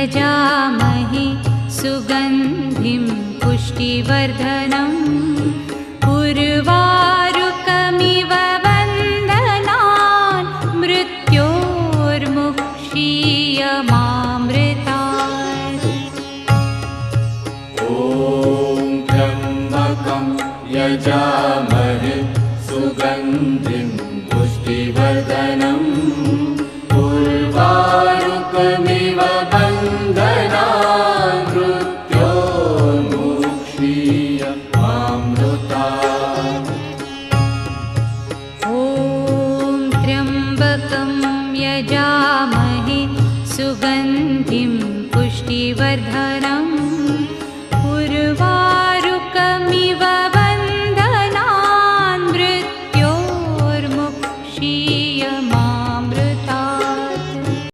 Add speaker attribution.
Speaker 1: यजामहे सुगन्धिं पुष्टिवर्धनम् उर्वारुकमिव वन्दनान् मृत्योर्मुक्षीयमामृतात्।
Speaker 2: ॐ त्र्यम्बकं यजामहे सुगन्धिं पुष्टिवर्धनम् उर्वारुकमिव वन्दनान् मृत्योर्मुक्षीयमामृतात्।
Speaker 1: ॐ त्र्यम्बकं यजामहे सुगन्धिं पुष्टिवर्धनम्